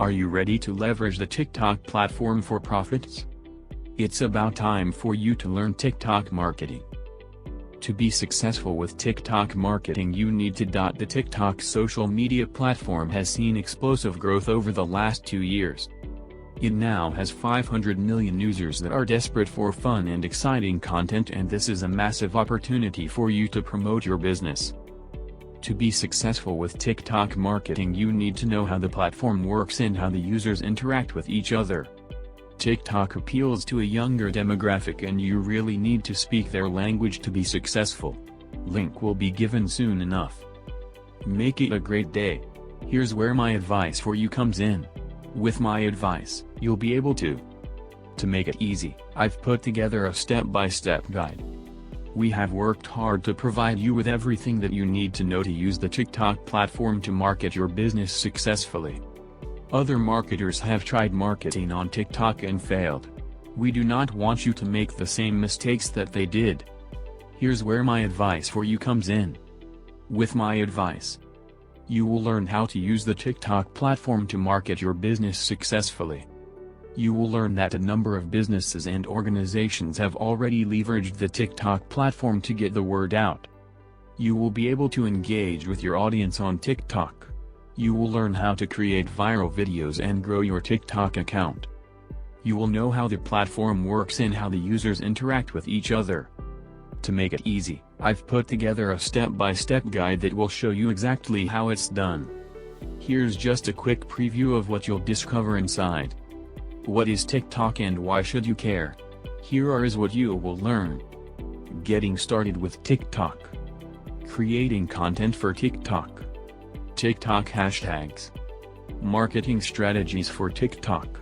Are you ready to leverage the TikTok platform for profits? It's about time for you to learn TikTok marketing. To be successful with TikTok marketing, you need to. The TikTok social media platform has seen explosive growth over the last 2 years. It now has 500 million users that are desperate for fun and exciting content, and this is a massive opportunity for you to promote your business. To be successful with TikTok marketing, you need to know how the platform works and how the users interact with each other. TikTok appeals to a younger demographic, and you really need to speak their language to be successful. Link will be given soon enough. Make it a great day. Here's where my advice for you comes in. With my advice, you'll be able to make it easy, I've put together a step-by-step guide. We have worked hard to provide you with everything that you need to know to use the TikTok platform to market your business successfully. Other marketers have tried marketing on TikTok and failed. We do not want you to make the same mistakes that they did. Here's where my advice for you comes in. With my advice, you will learn how to use the TikTok platform to market your business successfully. You will learn that a number of businesses and organizations have already leveraged the TikTok platform to get the word out. You will be able to engage with your audience on TikTok. You will learn how to create viral videos and grow your TikTok account. You will know how the platform works and how the users interact with each other. To make it easy, I've put together a step-by-step guide that will show you exactly how it's done. Here's just a quick preview of what you'll discover inside. What is TikTok and why should you care? Here is what you will learn. Getting started with TikTok. Creating content for TikTok. TikTok hashtags. Marketing strategies for TikTok.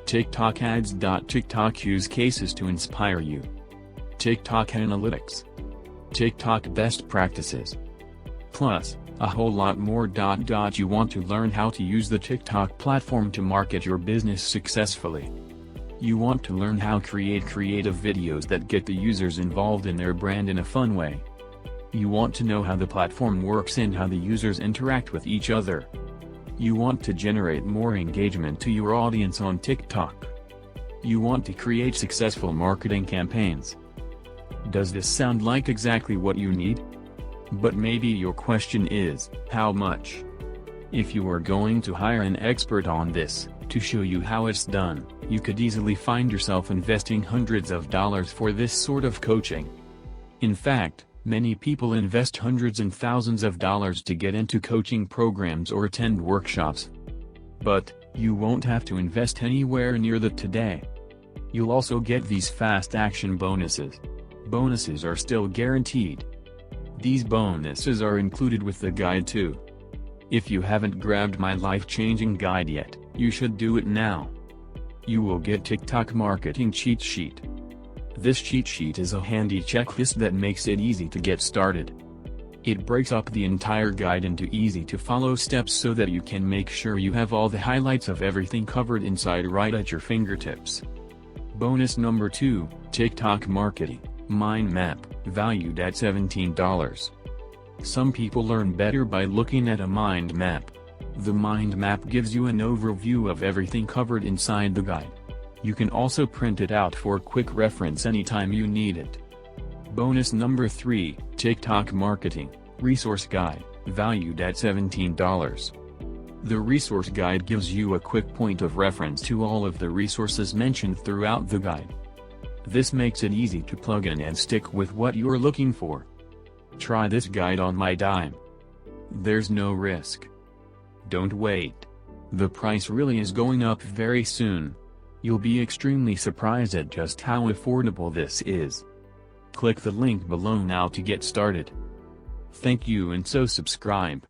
TikTok ads. TikTok use cases to inspire you. TikTok analytics. TikTok best practices. Plus, a whole lot more. You want to learn how to use the TikTok platform to market your business successfully. You want to learn how to create creative videos that get the users involved in their brand in a fun way. You want to know how the platform works and how the users interact with each other. You want to generate more engagement to your audience on TikTok. You want to create successful marketing campaigns. Does this sound like exactly what you need? But maybe your question is, how much? If you are going to hire an expert on this, to show you how it's done, you could easily find yourself investing hundreds of dollars for this sort of coaching. In fact, many people invest hundreds and thousands of dollars to get into coaching programs or attend workshops. But, you won't have to invest anywhere near that today. You'll also get these fast action bonuses. Bonuses are still guaranteed. These bonuses are included with the guide too. If you haven't grabbed my life-changing guide yet, you should do it now. You will get TikTok Marketing Cheat Sheet. This cheat sheet is a handy checklist that makes it easy to get started. It breaks up the entire guide into easy-to-follow steps so that you can make sure you have all the highlights of everything covered inside right at your fingertips. Bonus number 2, TikTok Marketing Mind Map, valued at $17. Some people learn better by looking at a mind map. The mind map gives you an overview of everything covered inside the guide. You can also print it out for quick reference anytime you need it. Bonus number 3, TikTok Marketing Resource Guide, valued at $17. The resource guide gives you a quick point of reference to all of the resources mentioned throughout the guide. This makes it easy to plug in and stick with what you're looking for. Try this guide on my dime. There's no risk. Don't wait. The price really is going up very soon. You'll be extremely surprised at just how affordable this is. Click the link below now to get started. Thank you, and so subscribe.